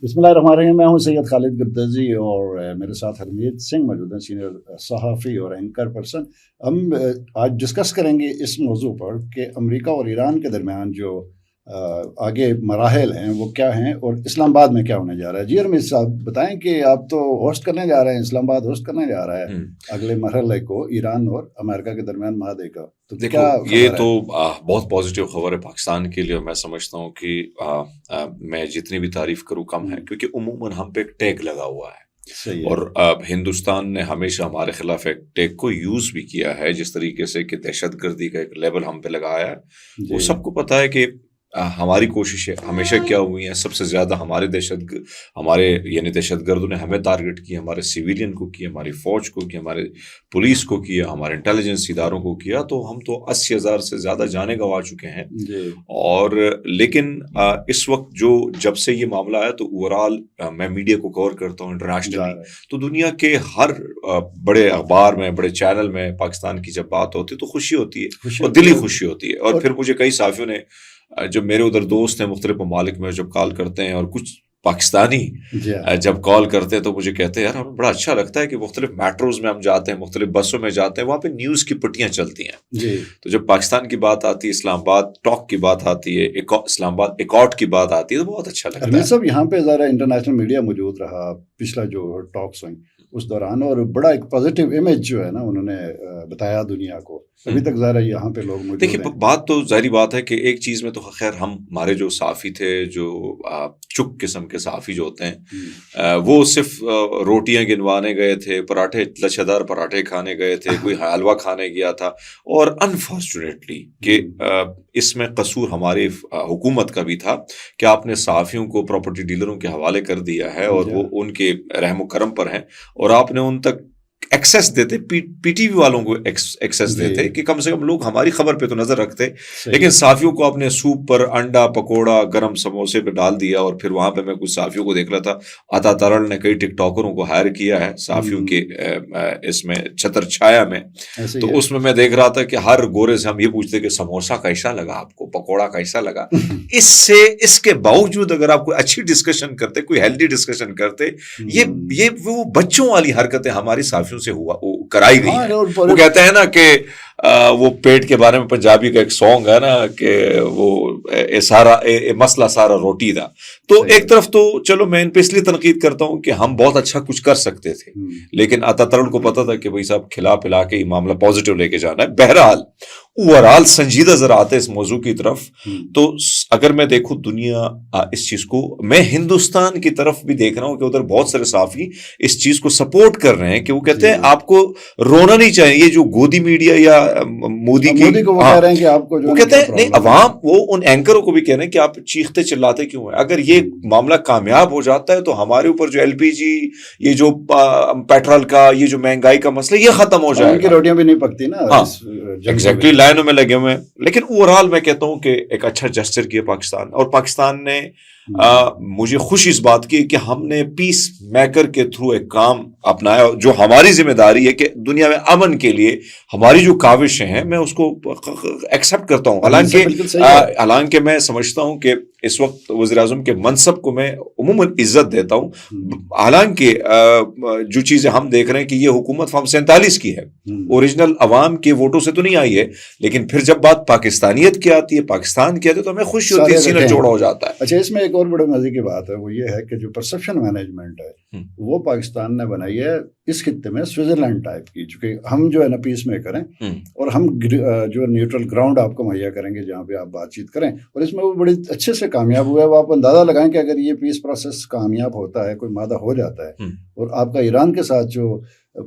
بسم اللہ الرحمن الرحیم. میں ہوں سید خالد گردیزی اور میرے ساتھ حرمیت سنگھ موجود ہیں, سینئر صحافی اور اینکر پرسن. ہم آج ڈسکس کریں گے اس موضوع پر کہ امریکہ اور ایران کے درمیان جو آگے مراحل ہیں وہ کیا ہیں اور اسلام آباد میں کیا ہونے جا رہا ہے. جی حرمیت صاحب بتائیں کہ آپ تو ہوسٹ کرنے جا رہے ہیں, اسلام آباد ہوسٹ کرنے جا رہا ہے اگلے مرحلے کو ایران اور امریکہ کے درمیان معاہدے کا. تو دیکھو یہ تو بہت پازیٹیو خبر ہے پاکستان کے لیے. میں سمجھتا ہوں کہ میں جتنی بھی تعریف کروں کم ہے, کیونکہ عموماً ہم پہ ایک ٹیگ لگا ہوا ہے اور ہندوستان نے ہمیشہ ہمارے خلاف ایک ٹیگ کو یوز بھی کیا ہے, جس طریقے سے کہ دہشت گردی کا ایک لیبل ہم پہ لگایا ہے. وہ سب کو پتہ ہے کہ ہماری کوششیں ہمیشہ کیا ہوئی ہیں, سب سے زیادہ ہمارے یعنی دہشت گردوں نے ہمیں ٹارگٹ کیا, ہمارے سویلین کو کیا, ہماری فوج کو کیا, ہمارے پولیس کو کیا, ہمارے انٹیلیجنس اداروں کو کیا. تو ہم تو 80,000 سے زیادہ جانیں گنوا چکے ہیں. اور لیکن اس وقت جب سے یہ معاملہ آیا تو اوورآل میں میڈیا کو کور کرتا ہوں انٹرنیشنلی, تو دنیا کے ہر بڑے اخبار میں, بڑے چینل میں پاکستان کی جب بات ہوتی ہے تو خوشی ہوتی ہے اور دلی خوشی ہوتی ہے. اور پھر مجھے کئی صحافیوں نے جو میرے ادھر دوست ہیں مختلف ممالک میں جب کال کرتے ہیں, اور کچھ پاکستانی جب کال کرتے ہیں تو مجھے کہتے ہیں یار ہمیں بڑا اچھا لگتا ہے کہ مختلف میٹروز میں ہم جاتے ہیں, مختلف بسوں میں جاتے ہیں, وہاں پہ نیوز کی پٹیاں چلتی ہیں. تو جب پاکستان کی بات آتی ہے, اسلام آباد ٹاک کی بات آتی ہے, اسلام آباد ایکاٹ کی بات آتی ہے, تو بہت اچھا لگتا ہے. سب یہاں پہ ذرا انٹرنیشنل میڈیا موجود رہا پچھلا جو ٹاکس ہوئی اس دوران, اور بڑا ایک پازیٹیو امیج جو ہے نا انہوں نے بتایا دنیا کو. ابھی تک ظاہر یہاں پہ لوگ موجود ہیں. دیکھیے بات تو ظاہری بات ہے کہ ایک چیز میں تو خیر ہمارے جو صحافی تھے, جو چک قسم کے صحافی جو ہوتے ہیں, وہ صرف روٹیاں گنوانے گئے تھے, پراٹھے لچھےدار پراٹھے کھانے گئے تھے, کوئی حلوہ کھانے گیا تھا. اور انفارچونیٹلی کہ اس میں قصور ہماری حکومت کا بھی تھا کہ آپ نے صحافیوں کو پراپرٹی ڈیلروں کے حوالے کر دیا ہے, اور وہ ان کے رحم و کرم پر ہیں, اور آپ نے ان تک ایکسیس دیتے, پی ٹی وی والوں کو ایکسیس دیتے کہ کم سے کم لوگ ہماری خبر پہ تو نظر رکھتے. لیکن صحافیوں کو آپ نے سوپ پر انڈا پکوڑا گرم سموسے پہ ڈال دیا. اور پھر وہاں پہ میں کچھ صحافیوں کو دیکھ رہا تھا, عطا ترل نے کئی ٹک ٹاکروں کو ہائر کیا ہے صحافیوں کے اس میں چھتر چھایا میں. تو اس میں دیکھ رہا تھا کہ ہر گورے سے ہم یہ پوچھتے کہ سموسا کیسا لگا آپ کو, پکوڑا کیسا لگا. اس کے باوجود اگر آپ کوئی اچھی ڈسکشن کرتے, کوئی ہیلدی ڈسکشن کرتے, یہ وہ بچوں والی حرکتیں ہماری صحافیوں سے کرائی گئی ہیں. وہ کہتے ہیں نا کہ وہ پیٹ کے بارے میں پنجابی کا ایک سانگ ہے نا کہ وہ مسئلہ سارا روٹی دا. تو ایک طرف تو چلو میں ان پہ اس لیے تنقید کرتا ہوں کہ ہم بہت اچھا کچھ کر سکتے تھے, لیکن عطا ترل کو پتا تھا کہ بھائی صاحب کھلا پلا کے یہ معاملہ پازیٹیو لے کے جانا ہے. بہرحال اوورآل سنجیدہ ذرا آتے اس موضوع کی طرف. تو اگر میں دیکھوں دنیا اس چیز کو, میں ہندوستان کی طرف بھی دیکھ رہا ہوں کہ ادھر بہت سارے صحافی اس چیز کو سپورٹ کر رہے ہیں کہ وہ کہتے ہیں آپ کو رونا نہیں چاہیے. یہ جو گودی میڈیا یا مودی کی وہ کہہ رہے ہیں کہ آپ کو وہ کہتے ہیں نہیں, عوام وہ ان اینکروں کو بھی کہہ رہے ہیں کہ آپ چیختے چلاتے کیوں ہیں. اگر یہ معاملہ کامیاب ہو جاتا ہے تو ہمارے اوپر جو ایل پی جی, یہ جو پیٹرول کا, یہ جو مہنگائی کا مسئلہ, یہ ختم ہو جائے گا. روٹیاں بھی نہیں پکتی نا ایگزیکٹلی, لائنوں میں لگے ہوئے ہیں. لیکن اوورآل میں کہتا ہوں کہ ایک اچھا جسچر کیا پاکستان, اور پاکستان نے مجھے خوشی اس بات کی کہ ہم نے پیس میکر کے تھرو ایک کام اپنایا, جو ہماری ذمہ داری ہے کہ دنیا میں امن کے لیے ہماری جو کاوشیں ہیں میں اس کو ایکسیپٹ کرتا ہوں. حالانکہ میں سمجھتا ہوں کہ اس وقت وزیر اعظم کے منصب کو میں عموماً عزت دیتا ہوں. حالانکہ جو چیزیں ہم دیکھ رہے ہیں کہ یہ حکومت فارم 47 کی ہے, اوریجنل عوام کے ووٹوں سے تو نہیں آئی ہے, لیکن پھر جب بات پاکستانیت کی آتی ہے, پاکستان کی آتی ہے, تو ہمیں خوشی ہوتی ہے, سینہ چوڑا ہو جاتا ہے. اچھا, اس میں ایک اور بڑے مزے کی بات ہے, وہ یہ ہے کہ جو پرسپشن مینجمنٹ ہے وہ پاکستان نے بنائی ہے اس خطے میں سوئٹزرلینڈ ٹائپ کی, چونکہ ہم جو ہے نا پیس میں کریں اور ہم جو نیوٹرل گراؤنڈ آپ کو مہیا کریں گے جہاں پہ آپ بات چیت کریں, اور اس میں وہ بڑی اچھے سے کامیاب ہوا ہے. وہ آپ اندازہ لگائیں کہ اگر یہ پیس پروسیس کامیاب ہوتا ہے, کوئی مادہ ہو جاتا ہے, اور آپ کا ایران کے ساتھ جو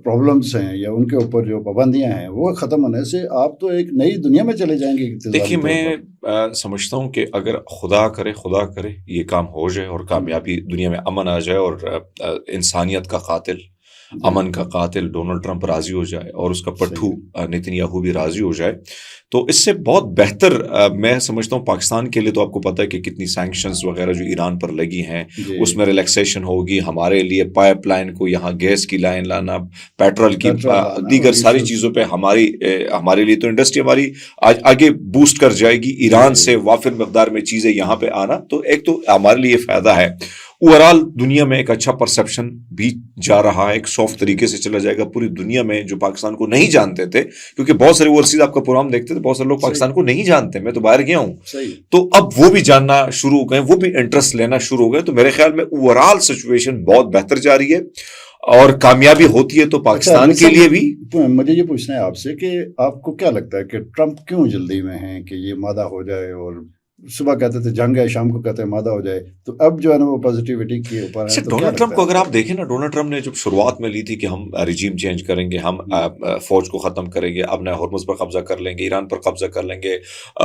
پرابلمس ہیں یا ان کے اوپر جو پابندیاں ہیں وہ ختم ہونے سے آپ تو ایک نئی دنیا میں چلے جائیں گے. دیکھیے میں سمجھتا ہوں کہ اگر خدا کرے یہ کام ہو جائے اور کامیابی دنیا میں امن آ جائے, اور انسانیت کا قاتل, امن کا قاتل ڈونلڈ ٹرمپ راضی ہو جائے, اور اس کا پٹھو نتن یاہو بھی راضی ہو جائے, تو اس سے بہت بہتر میں سمجھتا ہوں پاکستان کے لیے. تو آپ کو پتہ ہے کہ کتنی سینکشنز وغیرہ جو ایران پر لگی ہیں, اس میں ریلیکسیشن ہوگی. ہمارے لیے پائپ لائن کو یہاں گیس کی لائن لانا, پیٹرول کی دیگر ساری چیزوں پہ ہمارے لیے تو انڈسٹری ہماری آگے بوسٹ کر جائے گی. ایران سے وافر مقدار میں چیزیں یہاں پہ آنا, تو ایک تو ہمارے لیے فائدہ ہے. اوور آل دنیا میں ایک اچھا پرسپشن بھی جا رہا ہے, ایک سافٹ طریقے سے چلا جائے گا پوری دنیا میں. جو پاکستان کو نہیں جانتے تھے, کیونکہ بہت سارے اوورسیز آپ کا پروگرام دیکھتے تھے, بہت سارے لوگ پاکستان کو نہیں جانتے, میں تو باہر گیا ہوں, تو اب وہ بھی جاننا شروع ہو گئے, وہ بھی انٹرسٹ لینا شروع ہو گئے. تو میرے خیال میں اوور آل سچویشن بہت بہتر جا رہی ہے, اور کامیابی ہوتی ہے تو پاکستان کے لیے بھی. مجھے یہ پوچھنا ہے آپ سے کہ آپ کو کیا لگتا ہے کہ ٹرمپ کیوں جلدی میں ہیں کہ یہ مادہ ہو جائے, اور صبح کہتے تھے جنگ ہے, شام کو کہتے ہیں مادہ ہو جائے, تو اب جو ہے نا وہ پازیٹیوٹی کے اوپر ہے. ڈونلڈ ٹرمپ کو اگر آپ دیکھیں نا, ڈونلڈ ٹرمپ نے جب شروعات میں لی تھی کہ ہم رجیم چینج کریں گے, ہم فوج کو ختم کریں گے, اپنا ہرمز پر قبضہ کر لیں گے, ایران پر قبضہ کر لیں گے,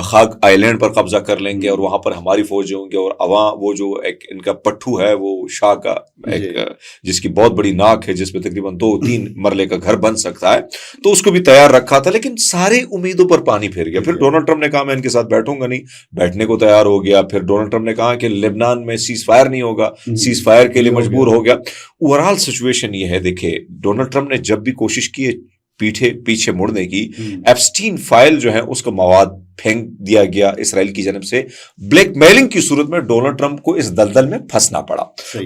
خاک آئی لینڈ پر قبضہ کر لیں گے, اور وہاں پر ہماری فوجیں ہوں گے, اور عوام وہ جو ایک ان کا پٹھو ہے وہ شاہ کا ایک جس کی بہت بڑی ناک ہے, جس میں تقریباً 2-3 مرلے کا گھر بن سکتا ہے, تو اس کو بھی تیار رکھا تھا. لیکن سارے امیدوں پر پانی پھر گیا. پھر ڈونلڈ ٹرمپ نے کہا میں ان کے ساتھ بیٹھوں گا نہیں, بیٹھنے کو تیار ہو گیا. پھر ڈونلڈ ٹرمپ نے کہا کہ لبنان میں سیز فائر نہیں ہوگا, سیز فائر کے لیے مجبور ہو گیا. اوور آل سچویشن یہ ہے, دیکھیں ڈونلڈ ٹرمپ نے جب بھی کوشش کی پیچھے مڑنے کی, ایپسٹین فائل جو ہے اس کا مواد پھینک دیا گیا اسرائیل کی جانب سے. بلیک میلنگ کی صورت میں ڈونلڈ ٹرمپ کو اس دلدل میں پھنسنا پڑا.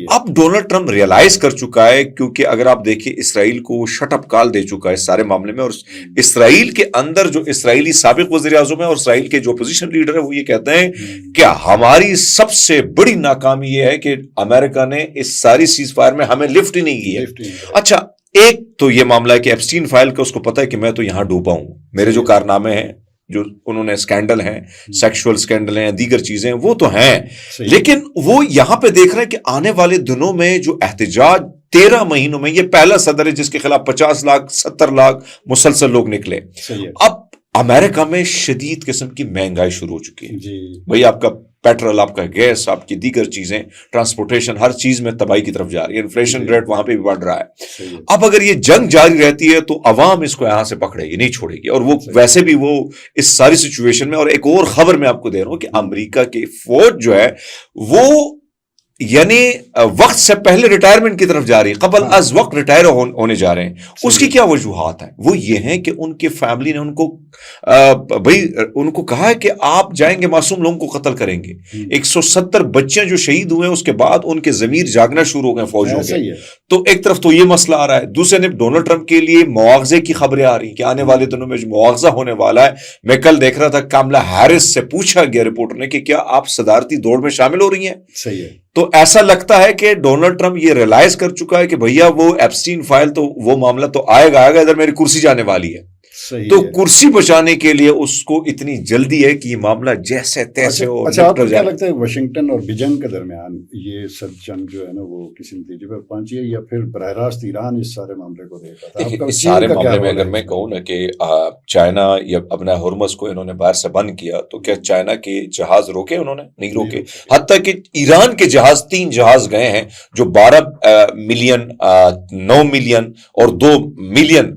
اب ڈونلڈ ٹرمپ ریئلائز کر چکا ہے, کیونکہ اگر آپ دیکھیں اسرائیل کو شٹ اپ کال دے چکا ہے اس سارے معاملے میں, اور اسرائیل کے اندر جو اسرائیلی سابق وزیر اعظم ہے اور اسرائیل کے جو اپوزیشن لیڈر ہے وہ یہ کہتے ہیں کہ ہماری سب سے بڑی ناکامی یہ ہے کہ امریکہ نے اس ساری سیز فائر میں ہمیں لفٹ ہی نہیں کی ہے. اچھا, ایک تو یہ معاملہ ہے کہ ایپسٹین فائل کا اس کو پتا ہے کہ میں تو یہاں ڈوبا ہوں, میرے جو کارنامے ہیں, جو انہوں نے اسکینڈل ہیں, سیکشول اسکینڈل ہیں, دیگر چیزیں وہ تو ہیں, لیکن وہ یہاں پہ دیکھ رہے ہیں کہ آنے والے دنوں میں جو احتجاج 13 مہینوں میں, یہ پہلا صدر ہے جس کے خلاف 50 لاکھ 70 لاکھ مسلسل لوگ نکلے. اب امریکہ میں شدید قسم کی مہنگائی شروع ہو چکی ہے بھائی, آپ کا پیٹرول, آپ کا گیس, آپ کی دیگر چیزیں, ٹرانسپورٹیشن, ہر چیز میں تباہی کی طرف جا رہی ہے. انفلیشن ریٹ وہاں پہ بھی بڑھ رہا ہے. اب اگر یہ جنگ جاری رہتی ہے تو عوام اس کو یہاں سے پکڑے گی, نہیں چھوڑے گی, اور وہ ویسے بھی وہ اس ساری سچویشن میں. اور ایک اور خبر میں آپ کو دے رہا ہوں کہ امریکہ کی فوج جو ہے وہ یعنی وقت سے پہلے ریٹائرمنٹ کی طرف جا رہی ہے, قبل از وقت ریٹائر ہونے جا رہے ہیں. اس کی کیا وجوہات ہیں؟ وہ یہ ہیں کہ ان کے فیملی نے ان کو کہا ہے کہ آپ جائیں گے معصوم لوگوں کو قتل کریں گے. 170 بچے جو شہید ہوئے ہیں, اس کے بعد ان کے ضمیر جاگنا شروع ہو گئے فوجیوں کے. تو ایک طرف تو یہ مسئلہ آ رہا ہے, دوسرے نے ڈونلڈ ٹرمپ کے لیے مواخذے کی خبریں آ رہی ہیں کہ آنے والے دنوں میں جو مواخذہ ہونے والا ہے. میں کل دیکھ رہا تھا کاملا ہیرس سے پوچھا گیا رپورٹر نے کہ کیا آپ صدارتی دوڑ میں شامل ہو رہی ہیں. صحیح ہے. تو ایسا لگتا ہے کہ ڈونلڈ ٹرمپ یہ ریلائز کر چکا ہے کہ بھیا وہ ایپسٹین فائل تو وہ معاملہ تو آئے گا, ادھر میری کرسی جانے والی ہے. تو کرسی بچانے کے لیے اس کو اتنی جلدی ہے کہ یہ معاملہ جیسے تیسے ہو. اچھا, آپ کو کیا لگتا ہے واشنگٹن اور بیجنگ کے درمیان یہ سب جنگ جو ہے نا وہ کسی نتیجے پر پہنچی ہے, یا پھر براہ راست ایران اس سارے معاملے کو دیکھ رہا تھا؟ اس سارے معاملے میں اگر میں کہوں نا کہ چائنا یا اپنا ہرمز کو انہوں نے باہر سے بند کیا, تو کیا چائنا کے جہاز روکے؟ انہوں نے نہیں روکے. حتیٰ کہ ایران کے جہاز 3 جہاز گئے ہیں جو 12 ملین 9 ملین اور 2 ملین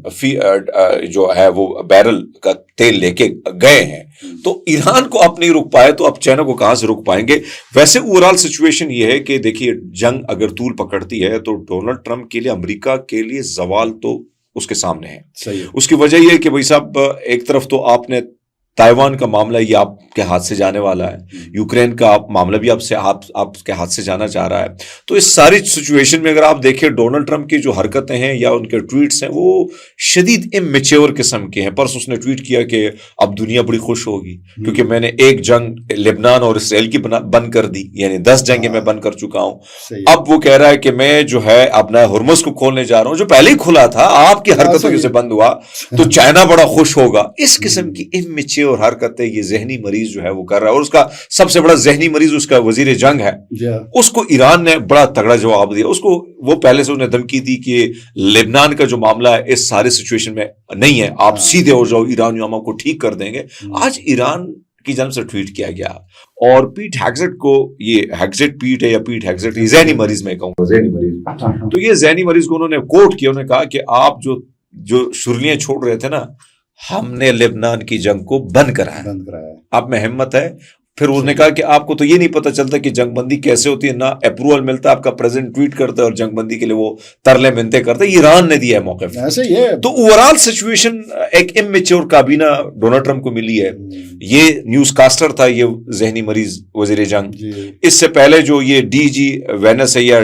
جو ہے وہ بیرل کا تیل لے کے گئے ہیں. تو ایران کو آپ نہیں روک پائے تو اب چائنا کو کہاں سے روک پائیں گے؟ ویسے اوور آل سچویشن یہ ہے کہ دیکھیے, جنگ اگر طول پکڑتی ہے تو ڈونلڈ ٹرمپ کے لیے, امریکہ کے لیے زوال تو اس کے سامنے ہے. اس کی وجہ یہ ہے کہ بھائی صاحب, ایک طرف تو آپ نے تائیوان کا معاملہ یہ آپ کے ہاتھ سے جانے والا ہے, یوکرین کا معاملہ بھی آپ کے ہاتھ سے جانا چاہ رہا ہے. تو اس ساری سچویشن میں اگر آپ دیکھیں ڈونلڈ ٹرمپ کی جو حرکتیں ہیں یا ان کے ٹویٹس ہیں وہ شدید امیچور قسم کے ہیں. پرسوں اس نے ٹویٹ کیا کہ اب دنیا بڑی خوش ہوگی کیونکہ میں نے ایک جنگ لبنان اور اسرائیل کی بند کر دی, یعنی 10 جنگیں میں بند کر چکا ہوں. اب وہ کہہ رہا ہے کہ میں جو ہے اپنا ہرمز کو کھولنے جا رہا ہوں, جو پہلے ہی کھلا تھا, آپ کی حرکتوں سے بند ہوا تو چائنا بڑا خوش ہوگا. اس قسم کی امیچور اور حرکتیں یہ ذہنی مریض جو ہے وہ کر رہا ہے. اور اس کا سب سے بڑا ذہنی مریض اس کا وزیر جنگ ہے. اس کو ایران نے بڑا تگڑا جواب دیا. اس کو وہ پہلے سے انہیں دھمکی دی کہ لبنان کا جو معاملہ ہے اس سارے سچویشن میں نہیں ہے, آپ سیدھے ہو جاؤ, ایرانیوں ہم آپ کو ٹھیک کر دیں گے. آج ایران کی جانب سے ٹویٹ کیا گیا, اور پیٹ ہیگزٹ کو, یہ ہیگزٹ پیٹ ہے یا پیٹ ہیگزٹ, یہ ذہنی مریض میں کہوں گا, ذہنی مریض. تو یہ ذہنی مریض کو انہوں نے کوٹ کیا, انہوں نے کہا کہ آپ جو شرلیاں چھوڑ رہے تھے نا, ہم نے لبنان کی جنگ کو بند کرایا. آپ میں ہمت ہے, پھر اس نے کہا کہ آپ کو تو یہ نہیں پتا چلتا کہ جنگ بندی کیسے ہوتی ہے, نہ اپروول ملتا, آپ کا پریزیڈنٹ ٹویٹ کرتا ہے اور جنگ بندی کے لیے وہ ترلے منتے کرتا ہے. ایران نے دیا ہے موقف. ایسے ہی ہے. تو اوورآل سچویشن ایک اممیچور کابینہ ڈونلڈ ٹرمپ کو ملی ہے. یہ نیوز کاسٹر تھا, یہ ذہنی مریض وزیر جنگ. اس سے پہلے جو یہ ڈی جی وینس ہے یا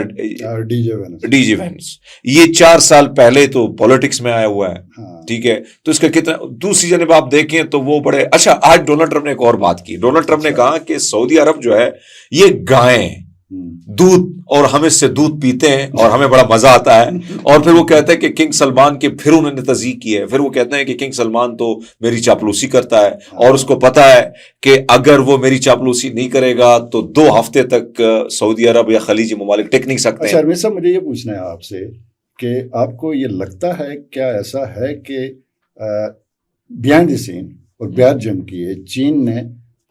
ڈی جی وینس, یہ 4 سال پہلے تو پالیٹکس میں آیا ہوا ہے. ٹھیک ہے, تو اس کا کتنا. دوسری جانب آپ دیکھیں تو وہ بڑے اچھا. آج ڈونلڈ ٹرمپ نے ایک اور بات کی. ڈونلڈ ٹرمپ نے کہا کہ سعودی عرب جو ہے یہ گائیں دودھ, اور ہم اس سے دودھ پیتے ہیں اور ہمیں بڑا مزہ آتا ہے. اور پھر وہ کہتا ہے کہ کنگ سلمان کے پھر انہوں نے تصدیق کی ہے. پھر وہ کہتے ہیں کہ کنگ سلمان تو میری چاپلوسی کرتا ہے اور اس کو پتا ہے کہ اگر وہ میری چاپلوسی نہیں کرے گا تو 2 ہفتے تک سعودی عرب یا خلیجی ممالک ٹک نہیں سکتے. اچھا ارمیز صاحب, مجھے یہ پوچھنا ہے آپ سے کہ آپ کو یہ لگتا ہے کیا ایسا ہے کہ بیہائنڈ دی سین اور بیار جنگ کی ہے چین نے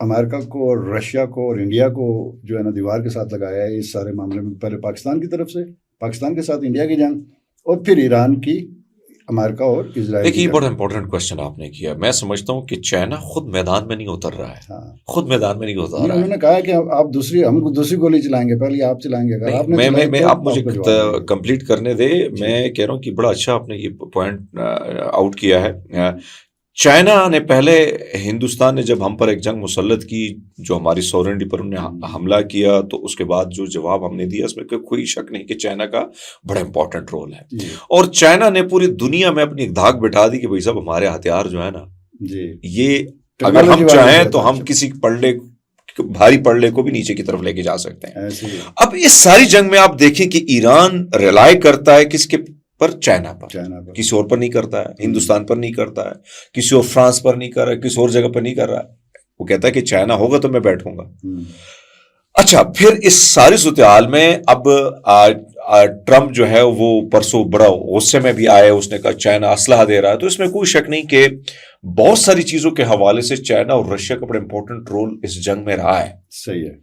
امریکہ کو اور رشیا کو اور انڈیا کو جو ہے نا دیوار کے ساتھ لگایا ہے اس سارے معاملے میں؟ پہلے پاکستان کی طرف سے, پاکستان کے ساتھ انڈیا کی جنگ, اور پھر ایران کی امریکہ اور اسرائیل. دیکھیے یہ بڑا امپورٹنٹ کوشچن آپ نے کیا. میں سمجھتا ہوں کہ چائنا خود میدان میں نہیں اتر رہا ہے. خود میدان میں نہیں اتر رہا ہے. انہوں نے کہا کہ آپ ہم دوسری گولی چلائیں گے, پہلے آپ چلائیں گے. میں آپ مجھے کمپلیٹ کرنے دے. میں کہہ رہا ہوں کہ بڑا اچھا آپ نے یہ پوائنٹ آؤٹ کیا ہے. چائنا نے پہلے, ہندوستان نے جب ہم پر ایک جنگ مسلط کی جو ہماری سورنٹی پر انہوں نے حملہ کیا, تو اس کے بعد جو جواب ہم نے دیا اس میں کوئی شک نہیں کہ چائنا کا بڑا امپورٹنٹ رول ہے. اور چائنا نے پوری دنیا میں اپنی ایک دھاک بٹھا دی کہ بھائی صاحب ہمارے ہتھیار جو ہے نا یہ اگر ہم چاہیں تو ہم کسی بھاری پڑلے کو بھی نیچے کی طرف لے کے جا سکتے ہیں. اب اس ساری جنگ میں آپ دیکھیں کہ ایران ریلائی کرتا ہے کس کے پر؟ چائنا پر. کسی اور پر نہیں کرتا ہے. ہندوستان پر نہیں کرتا ہے. کسی اور فرانس پر نہیں کر رہا ہے. کسی اور جگہ پر نہیں کر رہا ہے. وہ کہتا ہے کہ چائنا ہوگا تو میں بیٹھوں گا. اچھا, پھر اس ساری صورتحال میں اب ٹرمپ جو ہے وہ پرسوں بڑا غصے میں بھی آئے. اس نے کہا چائنا اسلحہ دے رہا ہے. تو اس میں کوئی شک نہیں کہ بہت ساری چیزوں کے حوالے سے چائنا اور رشیا کا بڑا امپورٹنٹ رول اس جنگ میں رہا ہے. صحیح ہے.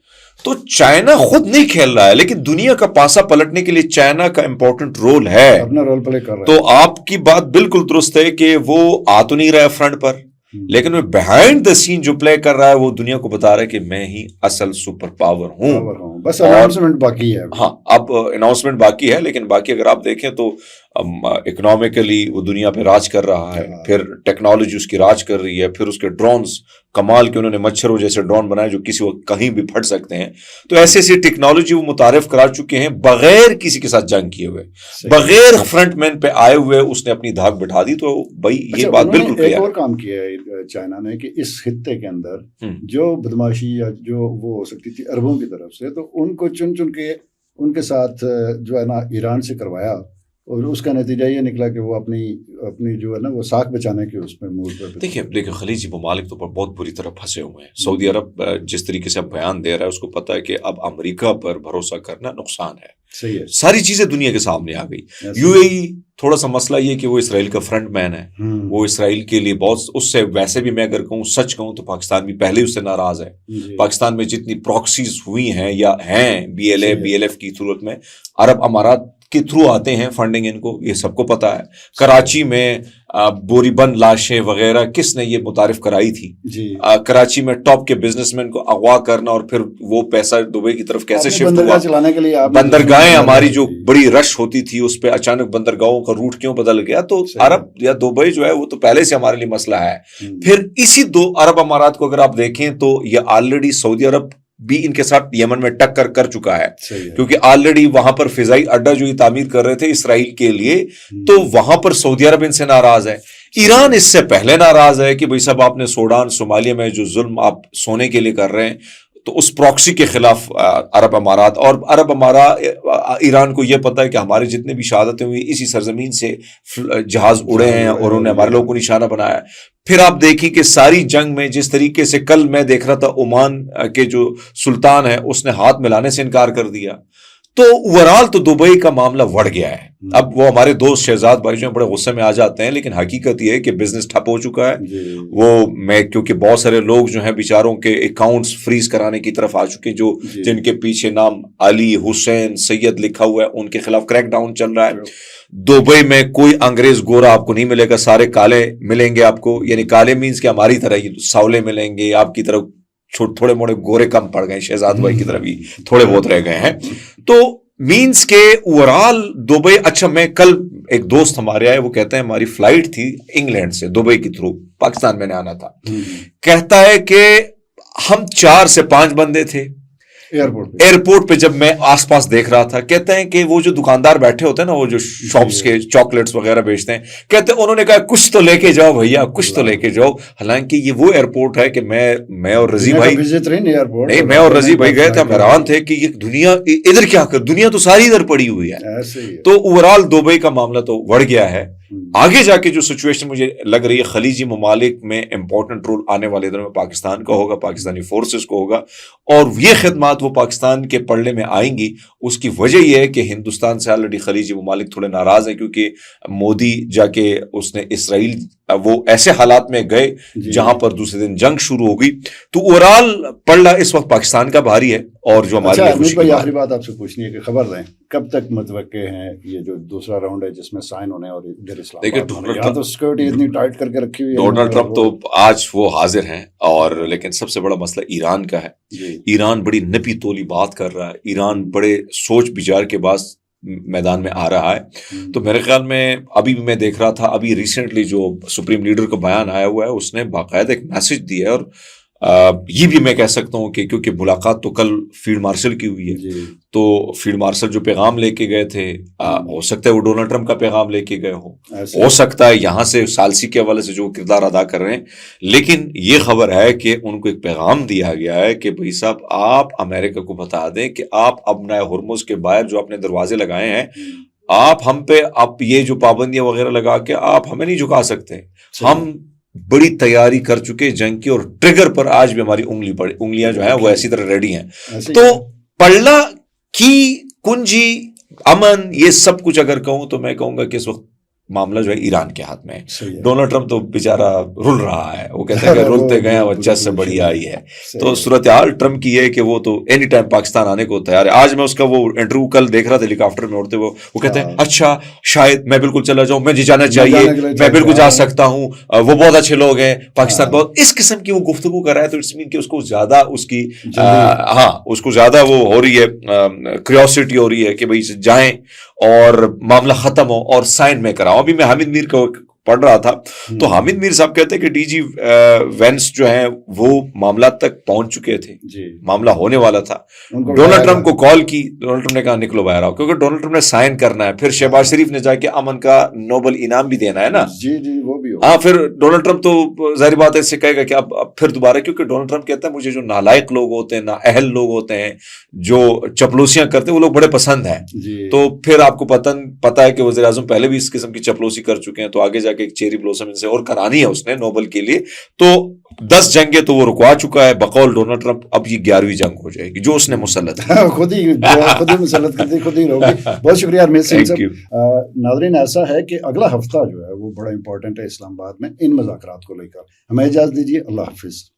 تو چائنا خود نہیں کھیل رہا ہے, لیکن دنیا کا پاسا پلٹنے کے لیے چائنا کا امپورٹنٹ رول ہے, اپنا رول پلے کر رہا ہے. تو آپ کی بات بالکل درست ہے کہ وہ آ تو نہیں رہا ہے فرنٹ پر, لیکن میں بیہائنڈ دا سین جو پلے کر رہا ہے وہ دنیا کو بتا رہا ہے کہ میں ہی اصل سپر پاور ہوں. بس اناؤنسمنٹ باقی ہے. ہاں, اب اناؤنسمنٹ باقی ہے, لیکن باقی اگر آپ دیکھیں تو اکنامکلی وہ دنیا پہ راج کر رہا ہے. پھر ٹیکنالوجی اس کی راج کر رہی ہے. پھر اس کے ڈرونز کمال کے, انہوں نے مچھروں جیسے ڈرون بنائے جو کسی وقت کہیں بھی پھٹ سکتے ہیں. تو ایسی ایسی ٹیکنالوجی وہ متعارف کرا چکے ہیں بغیر کسی کے ساتھ جنگ کیے ہوئے, بغیر فرنٹ مین پہ آئے ہوئے اس نے اپنی دھاک بٹھا دی. تو بھائی یہ بات بالکل کلیئر ہے. ایک اور کام کیا ہے چائنا نے کہ اس خطے کے اندر جو بدماشی یا جو وہ ہو سکتی تھی عربوں کی طرف سے, تو ان کو چن چن کے ان کے ساتھ جو ہے نا ایران سے کروایا, اور اس کا نتیجہ یہ نکلا کہ وہ اپنی جو ہے نا وہ ساکھ بچانے کے اس میں موڈ پر. دیکھیں خلیجی ممالک تو بہت بری طرح پھنسے ہوئے ہیں. سعودی عرب جس طریقے سے بیان دے رہا ہے اس کو پتا ہے کہ اب امریکہ پر بھروسہ کرنا نقصان ہے. صحیح ہے. ساری چیزیں دنیا کے سامنے آ گئی. یو اے ای تھوڑا سا مسئلہ یہ کہ وہ اسرائیل کا فرنٹ مین ہے. وہ اسرائیل کے لیے بہت, اس سے ویسے بھی میں اگر کہوں سچ کہوں تو پاکستان بھی پہلے اس سے ناراض ہے. پاکستان میں جتنی پراکسیز ہوئی ہیں یا ہیں بی ایل ایف کی صورت میں, عرب امارات کے تھرو آتے ہیں فنڈنگ, ان کو یہ سب کو پتا ہے. کراچی میں بوری بند لاشیں وغیرہ کس نے یہ متعارف کرائی تھی؟ کراچی میں ٹاپ کے بزنس مین کو اغوا کرنا اور پھر وہ پیسہ دبئی کی طرف کیسے شفٹ ہوا. بندرگاہیں ہماری جو بڑی رش ہوتی تھی اس پہ اچانک بندرگاہوں کا روٹ کیوں بدل گیا؟ تو عرب یا دبئی جو ہے وہ تو پہلے سے ہمارے لیے مسئلہ ہے. پھر اسی 2 عرب امارات کو اگر آپ دیکھیں تو یہ آلریڈی سعودی عرب بھی ان کے ساتھ یمن میں ٹکر کر چکا ہے, کیونکہ آلریڈی وہاں پر فضائی اڈا جو یہ تعمیر کر رہے تھے اسرائیل کے لیے, تو وہاں پر سعودی عرب ان سے ناراض ہے. ایران اس سے پہلے ناراض ہے کہ بھائی صاحب آپ نے سوڈان صومالیہ میں جو ظلم آپ سونے کے لیے کر رہے ہیں, تو اس پراکسی کے خلاف عرب امارات, اور عرب امارات ایران کو یہ پتا ہے کہ ہمارے جتنے بھی شہادتیں ہوئی اسی سرزمین سے جہاز اڑے ہیں اور انہوں نے ہمارے لوگوں کو نشانہ بنایا. پھر آپ دیکھیں کہ ساری جنگ میں جس طریقے سے کل میں دیکھ رہا تھا عمان کے جو سلطان ہے اس نے ہاتھ ملانے سے انکار کر دیا. تو اوورال تو دبئی کا معاملہ بڑھ گیا ہے. اب وہ ہمارے دوست شہزاد بھائی جو ہیں بڑے غصے میں آ جاتے ہیں, لیکن حقیقت یہ ہے کہ بزنس ٹھپ ہو چکا ہے. وہ میں کیونکہ بہت سارے لوگ جو ہیں بیچاروں کے اکاؤنٹس فریز کرانے کی طرف آ چکے, جو جن کے پیچھے نام علی حسین سید لکھا ہوا ہے, ان کے خلاف کریک ڈاؤن چل رہا ہے. دبئی میں کوئی انگریز گورا آپ کو نہیں ملے گا, سارے کالے ملیں گے آپ کو. یعنی کالے مینز کہ ہماری طرح ساولے ملیں گے, آپ کی طرف تھوڑے موڑے گورے کم پڑ گئے, شہزاد بھائی کی طرح بھی تھوڑے بہت رہ گئے ہیں. تو مینس کے اوورال دبئی, اچھا میں کل ایک دوست ہمارے آئے, وہ کہتے ہیں ہماری فلائٹ تھی انگلینڈ سے دبئی کے تھرو, پاکستان میں نے آنا تھا, کہتا ہے کہ ہم 4 سے 5 بندے تھے ایئرپورٹ پہ. جب میں آس پاس دیکھ رہا تھا, کہتے ہیں کہ وہ جو دکاندار بیٹھے ہوتے ہیں نا, وہ جو شاپس کے چاکلیٹس وغیرہ بیچتے ہیں, کہتے ہیں انہوں نے کہا کچھ تو لے کے جاؤ بھیا, کچھ تو لے کے جاؤ. حالانکہ یہ وہ ایئرپورٹ ہے کہ میں اور رضی بھائی نہیں, میں اور رضی بھائی گئے تھے, ہم حیران تھے کہ یہ دنیا ادھر کیا کر, دنیا تو ساری ادھر پڑی ہوئی ہے. تو اوورال دبئی کا معاملہ تو بڑھ گیا ہے. آگے جا کے جو سچویشن مجھے لگ رہی ہے خلیجی ممالک میں امپورٹنٹ رول آنے والے دنوں میں پاکستان کا ہوگا, پاکستانی فورسز کو ہوگا, اور یہ خدمات وہ پاکستان کے پلڑے میں آئیں گی. اس کی وجہ یہ ہے کہ ہندوستان سے آلریڈی خلیجی ممالک تھوڑے ناراض ہیں, کیونکہ مودی جا کے اس نے اسرائیل, وہ ایسے حالات میں گئے جہاں پر دوسرے دن جنگ شروع ہو گئی. تو اوورال پلڑا اس وقت پاکستان کا بھاری ہے. اور جو ہمارے آخری بات آپ سے پوچھنی ہے کہ خبر دیں کب تک متوقع ہیں یہ جو دوسرا راؤنڈ ہے جس میں سائن ہونے, اور ادھر تو سیکورٹی اتنی ٹائٹ کر کے رکھی ہوئی ہے. ڈونلڈ ٹرمپ تو آج وہ حاضر ہیں, اور لیکن سب سے بڑا مسئلہ ایران کا ہے. ایران بڑی نپی تولی بات کر رہا ہے, ایران بڑے سوچ بچار کے بعد میدان میں آ رہا ہے. تو میرے خیال میں ابھی بھی میں دیکھ رہا تھا, ابھی ریسنٹلی جو سپریم لیڈر کا بیان آیا ہوا ہے, اس نے باقاعدہ ایک میسج دیا ہے. اور یہ بھی میں کہہ سکتا ہوں کہ کیونکہ ملاقات تو کل فیلڈ مارشل کی ہوئی ہے, تو فیلڈ مارشل جو پیغام لے کے گئے تھے, ہو سکتا ہے وہ ڈونلڈ ٹرمپ کا پیغام لے کے گئے ہو سکتا ہے یہاں سے ثالثی کے حوالے سے جو کردار ادا کر رہے ہیں. لیکن یہ خبر ہے کہ ان کو ایک پیغام دیا گیا ہے کہ بھائی صاحب, آپ امریکہ کو بتا دیں کہ آپ ابنائے ہرمز کے باہر جو اپنے دروازے لگائے ہیں, آپ ہم پہ اب یہ جو پابندیاں وغیرہ لگا کے آپ ہمیں نہیں جھکا سکتے. ہم بڑی تیاری کر چکے جنگ کی, اور ٹریگر پر آج بھی ہماری انگلیاں جو ہیں وہ ایسی طرح ریڈی ہیں. تو پلڑا کی کنجی, امن, یہ سب کچھ اگر کہوں تو میں کہوں گا کہ اس وقت معاملہ جو ہے ایران کے ہاتھ میں ہے. ڈونلڈ ٹرمپ تو بیچارہ رول رہا ہے, وہ کہتے ہیں کہ رولتے گئے وہ چس سے بڑی آئی ہے. تو صورتحال ٹرمپ کی ہے کہ وہ تو اینی ٹائم پاکستان آنے کو تیار ہے. آج میں اس کا وہ انٹرویو کل دیکھ رہا تھا ہیلی کاپٹر میں اڑتے ہوئے, وہ کہتے ہیں اچھا شاید میں بالکل چلا جاؤں, میں جانا چاہیے, میں بالکل جا سکتا ہوں, وہ بہت اچھے لوگ ہیں, پاکستان بہت, اس قسم کی وہ گفتگو کر رہا ہے. تو اٹس مین کہ اس کو زیادہ اس کی اس کو زیادہ وہ ہو رہی ہے, کیوریوسٹی ہو رہی ہے کہ بھائی جائیں اور معاملہ ختم ہو اور سائن میں کراؤ. ابھی میں حامد میر کو پڑھ رہا تھا, تو حامد میر صاحب کہتے ہیں کہ ڈی جی وینس جو ہیں وہ معاملات تک پہنچ چکے تھے, معاملہ ہونے والا تھا. ڈونلڈ ٹرمپ کو کال کی, ڈونلڈ ٹرمپ نے کہا نکلو باہر آؤ, کیونکہ ڈونلڈ ٹرمپ نے سائن کرنا ہے. پھر شہباز شریف نے جا کے امن کا نوبل انعام بھی دینا ہے نا. وہ بھی ہاں, پھر ڈونلڈ ٹرمپ تو ظاہر بات ہے اس سے کہے گا کہ اب پھر دوبارہ, کیونکہ ڈونلڈ ٹرمپ کہتا ہے مجھے جو نالائق لوگ ہوتے ہیں, نااہل لوگ ہوتے ہیں, جو چپلوسیاں کرتے ہیں, وہ لوگ بڑے پسند ہیں. تو پھر آپ کو پتا ہے کہ وزیر اعظم پہلے بھی اس قسم کی چپلوسی کر چکے ہیں, تو آگے جا کے ایک چیری بلوسم سے اور کرانی ہے اس نے نوبل کے لیے. تو 10 جنگیں تو وہ رکوا چکا ہے بقول ڈونلڈ ٹرمپ. اب یہ 11ویں جنگ ہو جائے گی جو اس نے مسلط خود ہی مسلط کرتی خود ہی ہوگی. بہت شکریہ ارمیز سنگھ صاحب. ناظرین, ایسا ہے کہ اگلا ہفتہ جو ہے وہ بڑا امپورٹنٹ ہے اسلام آباد میں ان مذاکرات کو لے کر. ہمیں اجازت دیجیے, اللہ حافظ.